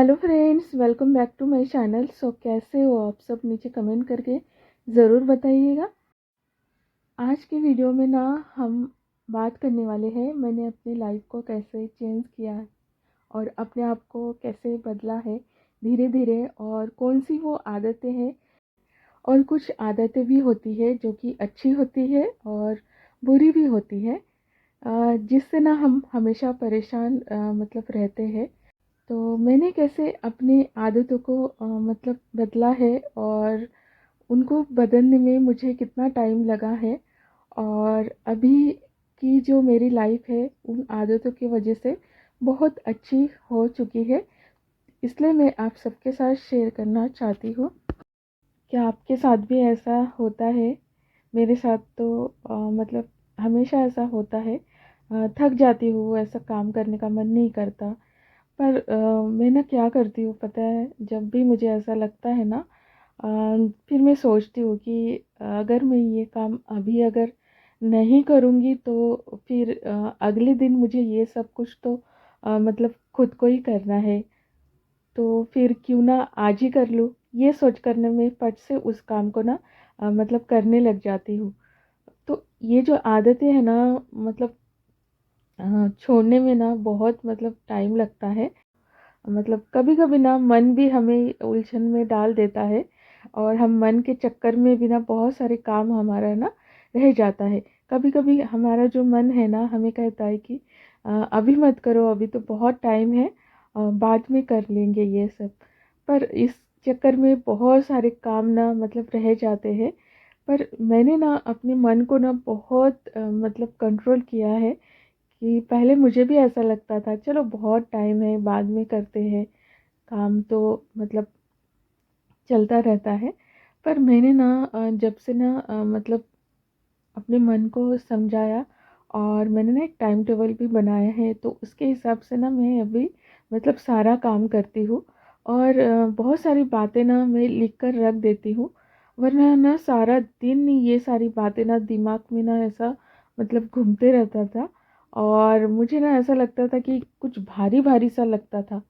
Hello friends, welcome back to my channel. कैसे हो आप सब? नीचे कमेंट करके ज़रूर बताइएगा। आज की वीडियो में ना हम बात करने वाले हैं मैंने अपनी लाइफ को कैसे चेंज किया है और अपने आप को कैसे बदला है धीरे धीरे, और कौन सी वो आदतें हैं। और कुछ आदतें भी होती है जो कि अच्छी होती है और बुरी भी होती है, जिससे ना हम हमेशा परेशान मतलब रहते हैं। तो मैंने कैसे अपनी आदतों को मतलब बदला है, और उनको बदलने में मुझे कितना टाइम लगा है, और अभी की जो मेरी लाइफ है उन आदतों की वजह से बहुत अच्छी हो चुकी है। इसलिए मैं आप सबके साथ शेयर करना चाहती हूँ। क्या आपके साथ भी ऐसा होता है? मेरे साथ तो मतलब हमेशा ऐसा होता है। थक जाती हूँ, ऐसा काम करने का मन नहीं करता। पर मैं ना क्या करती हूँ पता है, जब भी मुझे ऐसा लगता है ना, फिर मैं सोचती हूँ कि अगर मैं ये काम अभी अगर नहीं करूँगी तो फिर अगले दिन मुझे ये सब कुछ तो मतलब खुद को ही करना है। तो फिर क्यों ना आज ही कर लूँ, ये सोच करने में फट से उस काम को ना मतलब करने लग जाती हूँ। तो ये जो आदतें हैं ना, मतलब छोड़ने में ना बहुत मतलब टाइम लगता है। मतलब कभी कभी ना मन भी हमें उलझन में डाल देता है, और हम मन के चक्कर में भी ना बहुत सारे काम हमारा ना रह जाता है। कभी कभी हमारा जो मन है ना हमें कहता है कि अभी मत करो, अभी तो बहुत टाइम है, बाद में कर लेंगे ये सब। पर इस चक्कर में बहुत सारे काम ना मतलब रह जाते हैं। पर मैंने ना अपने मन को ना बहुत मतलब कंट्रोल किया है, कि पहले मुझे भी ऐसा लगता था चलो बहुत टाइम है बाद में करते हैं, काम तो मतलब चलता रहता है। पर मैंने ना जब से ना मतलब अपने मन को समझाया, और मैंने ना एक टाइम टेबल भी बनाया है, तो उसके हिसाब से ना मैं अभी मतलब सारा काम करती हूँ। और बहुत सारी बातें ना मैं लिख कर रख देती हूँ, वरना ना सारा दिन ये सारी बातें ना दिमाग में ना ऐसा मतलब घूमते रहता था, और मुझे ना ऐसा लगता था कि कुछ भारी भारी सा लगता था।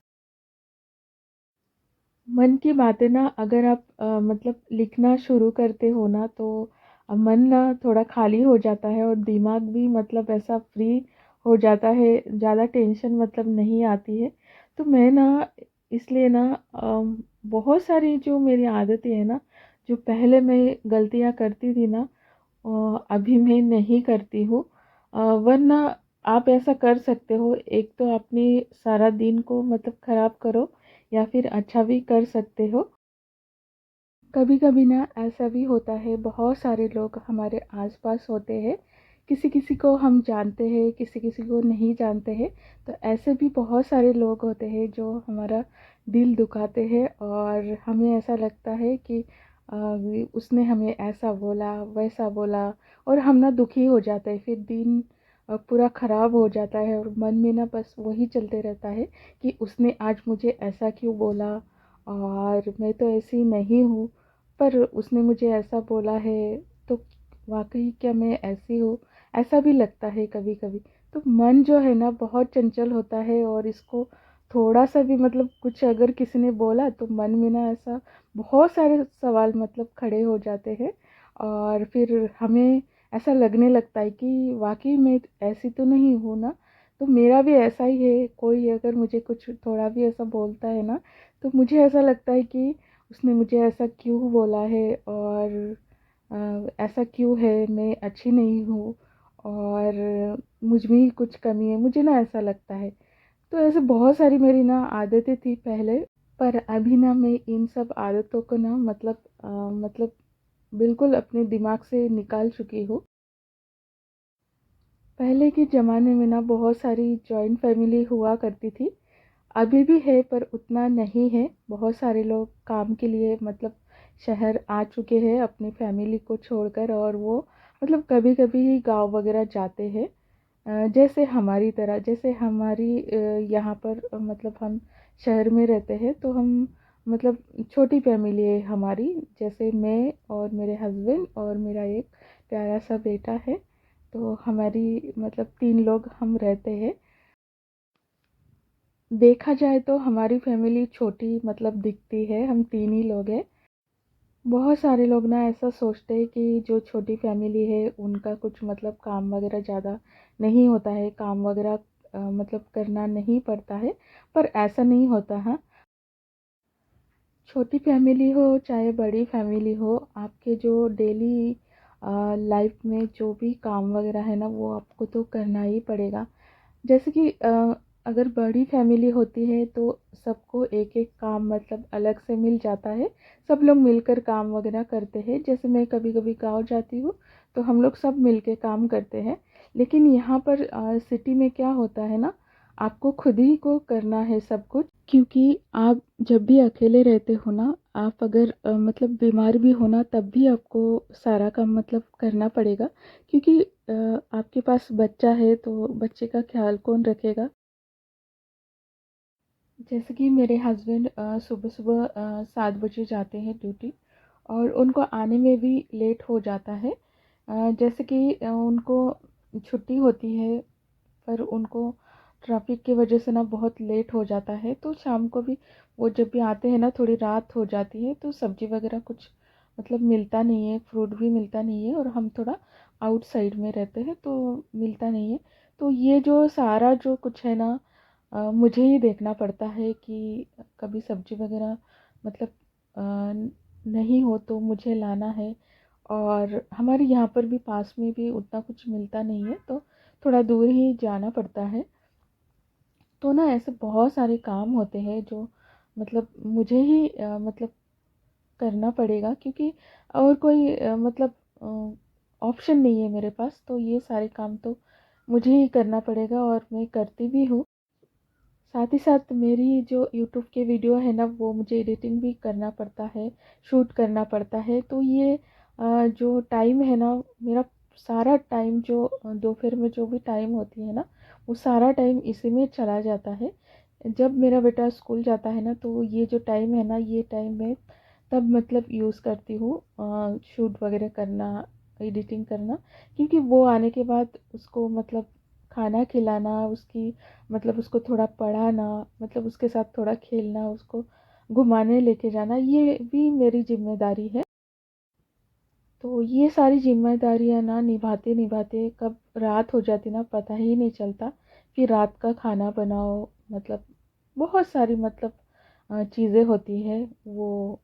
मन की बातें ना अगर आप मतलब लिखना शुरू करते हो ना, तो मन ना थोड़ा खाली हो जाता है, और दिमाग भी मतलब ऐसा फ्री हो जाता है, ज़्यादा टेंशन मतलब नहीं आती है। तो मैं ना इसलिए ना बहुत सारी जो मेरी आदतें हैं ना, जो पहले मैं गलतियां करती थी ना, अभी मैं नहीं करती हूँ। वरना आप ऐसा कर सकते हो, एक तो अपनी सारा दिन को मतलब ख़राब करो, या फिर अच्छा भी कर सकते हो। कभी कभी ना ऐसा भी होता है, बहुत सारे लोग हमारे आसपास होते हैं, किसी किसी को हम जानते हैं, किसी किसी को नहीं जानते हैं। तो ऐसे भी बहुत सारे लोग होते हैं जो हमारा दिल दुखाते हैं, और हमें ऐसा लगता है कि उसने हमें ऐसा बोला वैसा बोला, और हम ना दुखी हो जाते हैं। फिर दिन पूरा ख़राब हो जाता है, और मन में ना बस वही चलते रहता है कि उसने आज मुझे ऐसा क्यों बोला, और मैं तो ऐसी नहीं हूँ, पर उसने मुझे ऐसा बोला है, तो वाकई क्या मैं ऐसी हूँ? ऐसा भी लगता है कभी कभी। तो मन जो है ना बहुत चंचल होता है, और इसको थोड़ा सा भी मतलब कुछ अगर किसी ने बोला तो मन में ना ऐसा बहुत सारे सवाल मतलब खड़े हो जाते हैं, और फिर हमें ऐसा लगने लगता है कि वाकई मैं ऐसी तो नहीं हूँ ना। तो मेरा भी ऐसा ही है, कोई अगर मुझे कुछ थोड़ा भी ऐसा बोलता है ना, तो मुझे ऐसा लगता है कि उसने मुझे ऐसा क्यों बोला है, और ऐसा क्यों है, मैं अच्छी नहीं हूँ, और मुझ में ही कुछ कमी है, मुझे ना ऐसा लगता है। तो ऐसे बहुत सारी मेरी ना आदतें थी पहले, पर अभी ना मैं इन सब आदतों को ना मतलब बिल्कुल अपने दिमाग से निकाल चुकी हूँ। पहले के ज़माने में ना बहुत सारी जॉइंट फैमिली हुआ करती थी। अभी भी है पर उतना नहीं है। बहुत सारे लोग काम के लिए मतलब शहर आ चुके हैं अपनी फैमिली को छोड़कर, और वो मतलब कभी कभी ही गांव वगैरह जाते हैं। जैसे हमारी तरह, जैसे हमारी यहाँ पर मतलब हम शहर में रहते हैं, तो हम मतलब छोटी फैमिली है हमारी। जैसे मैं और मेरे हस्बैंड और मेरा एक प्यारा सा बेटा है, तो हमारी मतलब 3 लोग हम रहते हैं। देखा जाए तो हमारी फैमिली छोटी मतलब दिखती है, हम 3 ही लोग हैं। बहुत सारे लोग ना ऐसा सोचते हैं कि जो छोटी फैमिली है उनका कुछ मतलब काम वगैरह ज़्यादा नहीं होता है, काम वगैरह मतलब करना नहीं पड़ता है, पर ऐसा नहीं होता है। छोटी फैमिली हो चाहे बड़ी फैमिली हो, आपके जो डेली लाइफ में जो भी काम वगैरह है ना वो आपको तो करना ही पड़ेगा। जैसे कि अगर बड़ी फैमिली होती है तो सबको एक एक काम मतलब अलग से मिल जाता है, सब लोग मिलकर काम वगैरह करते हैं। जैसे मैं कभी कभी गांव जाती हूँ तो हम लोग सब मिलके काम करते हैं। लेकिन यहाँ पर सिटी में क्या होता है ना, आपको खुद ही को करना है सब कुछ। क्योंकि आप जब भी अकेले रहते हो ना, आप अगर मतलब बीमार भी हो ना तब भी आपको सारा काम मतलब करना पड़ेगा। क्योंकि आपके पास बच्चा है तो बच्चे का ख्याल कौन रखेगा। जैसे कि मेरे हस्बैंड सुबह सुबह 7 बजे जाते हैं ड्यूटी, और उनको आने में भी लेट हो जाता है। जैसे कि उनको छुट्टी होती है, पर उनको ट्रैफिक की वजह से ना बहुत लेट हो जाता है, तो शाम को भी वो जब भी आते हैं ना थोड़ी रात हो जाती है, तो सब्जी वगैरह कुछ मतलब मिलता नहीं है, फ्रूट भी मिलता नहीं है, और हम थोड़ा आउटसाइड में रहते हैं तो मिलता नहीं है। तो ये जो सारा जो कुछ है ना, मुझे ही देखना पड़ता है कि कभी सब्जी वगैरह मतलब नहीं हो तो मुझे लाना है। और हमारे यहाँ पर भी पास में भी उतना कुछ मिलता नहीं है, तो थोड़ा दूर ही जाना पड़ता है। तो ना ऐसे बहुत सारे काम होते हैं जो मतलब मुझे ही मतलब करना पड़ेगा, क्योंकि और कोई मतलब ऑप्शन नहीं है मेरे पास। तो ये सारे काम तो मुझे ही करना पड़ेगा और मैं करती भी हूँ। साथ ही साथ मेरी जो यूट्यूब के वीडियो है ना वो मुझे एडिटिंग भी करना पड़ता है, शूट करना पड़ता है। तो ये जो टाइम है ना मेरा, सारा टाइम जो दोपहर में जो भी टाइम होती है ना वो सारा टाइम इसी में चला जाता है। जब मेरा बेटा स्कूल जाता है ना तो ये जो टाइम है ना ये टाइम में तब मतलब यूज़ करती हूँ शूट वगैरह करना, एडिटिंग करना। क्योंकि वो आने के बाद उसको मतलब खाना खिलाना, उसकी मतलब उसको थोड़ा पढ़ाना, मतलब उसके साथ थोड़ा खेलना, उसको घुमाने लेके जाना, ये भी मेरी जिम्मेदारी है। तो ये सारी जिम्मेदारियां ना निभाते निभाते कब रात हो जाती ना पता ही नहीं चलता। फिर रात का खाना बनाओ, मतलब बहुत सारी मतलब चीज़ें होती है, वो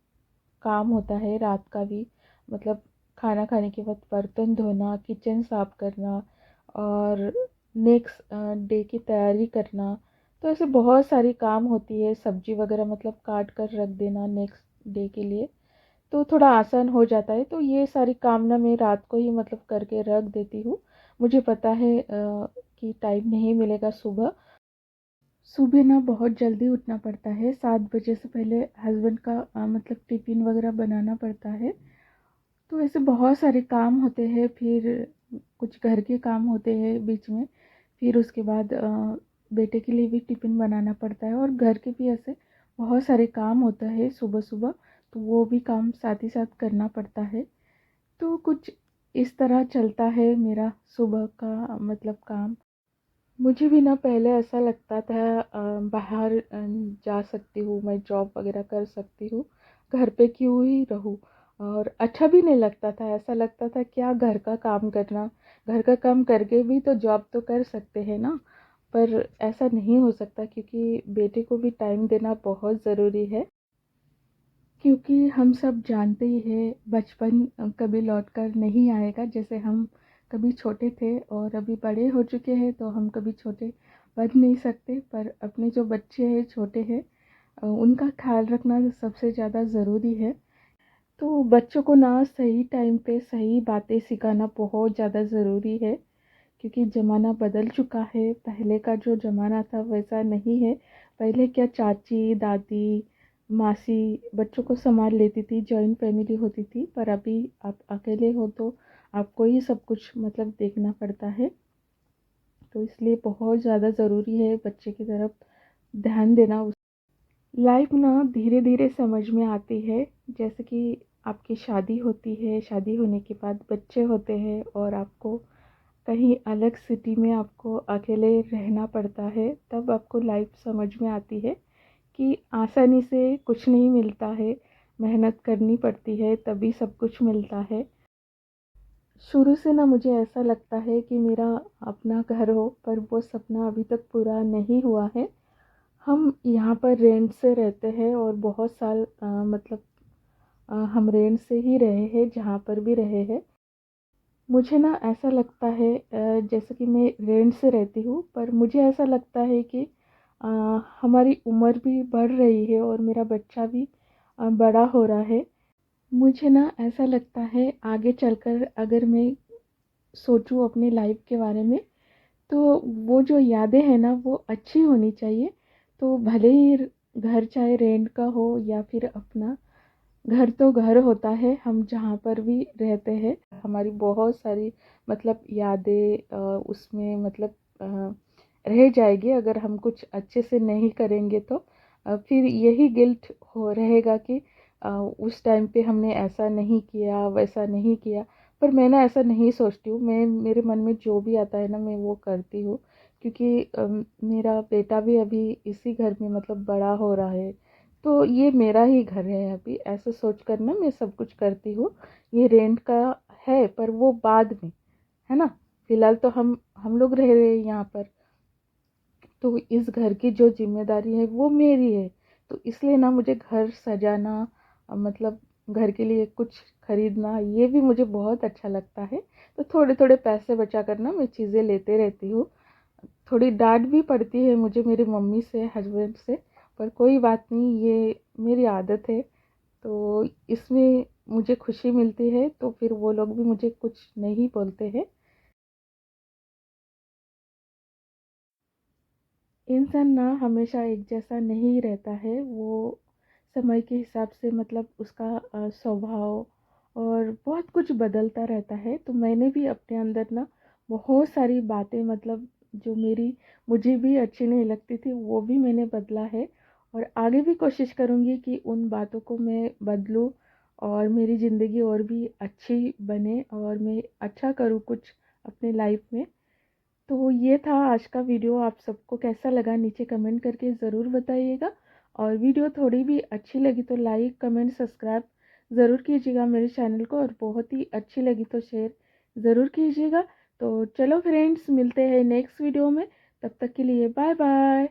काम होता है रात का भी। मतलब खाना खाने के बाद बर्तन धोना, किचन साफ करना, और नेक्स्ट डे की तैयारी करना। तो ऐसे बहुत सारी काम होती है, सब्जी वगैरह मतलब काट कर रख देना नेक्स्ट डे के लिए, तो थोड़ा आसान हो जाता है। तो ये सारी काम ना मैं रात को ही मतलब करके रख देती हूँ। मुझे पता है कि टाइम नहीं मिलेगा सुबह। सुबह ना बहुत जल्दी उठना पड़ता है, 7 बजे से पहले हस्बैंड का मतलब टिफ़िन वगैरह बनाना पड़ता है। तो ऐसे बहुत सारे काम होते हैं, फिर कुछ घर के काम होते हैं बीच में। फिर उसके बाद बेटे के लिए भी टिफ़िन बनाना पड़ता है, और घर के भी ऐसे बहुत सारे काम होता है सुबह सुबह, तो वो भी काम साथ ही साथ करना पड़ता है। तो कुछ इस तरह चलता है मेरा सुबह का मतलब काम। मुझे भी ना पहले ऐसा लगता था बाहर जा सकती हूँ, मैं जॉब वगैरह कर सकती हूँ, घर पे क्यों ही रहूँ। और अच्छा भी नहीं लगता था, ऐसा लगता था क्या घर का काम करना, घर का काम करके भी तो जॉब तो कर सकते हैं ना। पर ऐसा नहीं हो सकता, क्योंकि बेटे को भी टाइम देना बहुत ज़रूरी है। क्योंकि हम सब जानते ही हैं बचपन कभी लौट कर नहीं आएगा। जैसे हम कभी छोटे थे और अभी बड़े हो चुके हैं तो हम कभी छोटे बन नहीं सकते, पर अपने जो बच्चे हैं छोटे हैं उनका ख्याल रखना सबसे ज़्यादा ज़रूरी है। तो बच्चों को ना सही टाइम पे सही बातें सिखाना बहुत ज़्यादा ज़रूरी है। क्योंकि ज़माना बदल चुका है, पहले का जो ज़माना था वैसा नहीं है। पहले क्या चाची दादी मासी बच्चों को संभाल लेती थी, जॉइंट फैमिली होती थी, पर अभी आप अकेले हो तो आपको ही सब कुछ मतलब देखना पड़ता है। तो इसलिए बहुत ज़्यादा ज़रूरी है बच्चे की तरफ ध्यान देना। लाइफ ना धीरे धीरे समझ में आती है। जैसे कि आपकी शादी होती है, शादी होने के बाद बच्चे होते हैं और आपको कहीं अलग सिटी में आपको अकेले रहना पड़ता है, तब आपको लाइफ समझ में आती है कि आसानी से कुछ नहीं मिलता है, मेहनत करनी पड़ती है तभी सब कुछ मिलता है। शुरू से ना मुझे ऐसा लगता है कि मेरा अपना घर हो, पर वो सपना अभी तक पूरा नहीं हुआ है। हम यहाँ पर रेंट से रहते हैं और बहुत साल मतलब हम रेंट से ही रहे हैं, जहाँ पर भी रहे हैं। मुझे ना ऐसा लगता है जैसे कि मैं रेंट से रहती हूँ, पर मुझे ऐसा लगता है कि अ, हमारी उम्र भी बढ़ रही है और मेरा बच्चा भी बड़ा हो रहा है। मुझे ना ऐसा लगता है आगे चलकर अगर मैं सोचूं अपनी लाइफ के बारे में, तो वो जो यादें हैं ना वो अच्छी होनी चाहिए। तो भले ही घर चाहे रेंट का हो या फिर अपना, घर तो घर होता है, हम जहाँ पर भी रहते हैं। हमारी बहुत सारी मतलब यादें उसमें मतलब रह जाएगी अगर हम कुछ अच्छे से नहीं करेंगे तो। फिर यही गिल्ट हो रहेगा कि उस टाइम पे हमने ऐसा नहीं किया, वैसा नहीं किया। पर मैं ना ऐसा नहीं सोचती हूँ, मैं मेरे मन में जो भी आता है ना मैं वो करती हूँ। क्योंकि मेरा बेटा भी अभी इसी घर में मतलब बड़ा हो रहा है, तो ये मेरा ही घर है अभी, ऐसे सोच कर ना मैं सब कुछ करती हूँ। ये रेंट का है पर वो बाद में, है ना। फिलहाल तो हम लोग रह रहे हैं यहाँ पर, तो इस घर की जो जिम्मेदारी है वो मेरी है। तो इसलिए ना मुझे घर सजाना मतलब घर के लिए कुछ खरीदना ये भी मुझे बहुत अच्छा लगता है। तो थोड़े थोड़े पैसे बचा कर ना मैं चीज़ें लेते रहती हूँ। थोड़ी डांट भी पड़ती है मुझे मेरी मम्मी से, हस्बैंड से, पर कोई बात नहीं, ये मेरी आदत है। तो इसमें मुझे खुशी मिलती है, तो फिर वो लोग भी मुझे कुछ नहीं बोलते हैं। इंसान ना हमेशा एक जैसा नहीं रहता है, वो समय के हिसाब से मतलब उसका स्वभाव और बहुत कुछ बदलता रहता है। तो मैंने भी अपने अंदर ना बहुत सारी बातें मतलब जो मेरी मुझे भी अच्छी नहीं लगती थी वो भी मैंने बदला है। और आगे भी कोशिश करूँगी कि उन बातों को मैं बदलूँ और मेरी ज़िंदगी और भी अच्छी बने और मैं अच्छा करूँ कुछ अपने लाइफ में। तो ये था आज का वीडियो। आप सबको कैसा लगा नीचे कमेंट करके ज़रूर बताइएगा। और वीडियो थोड़ी भी अच्छी लगी तो लाइक कमेंट सब्सक्राइब ज़रूर कीजिएगा मेरे चैनल को, और बहुत ही अच्छी लगी तो शेयर ज़रूर कीजिएगा। तो चलो फ्रेंड्स, मिलते हैं नेक्स्ट वीडियो में, तब तक के लिए बाय बाय।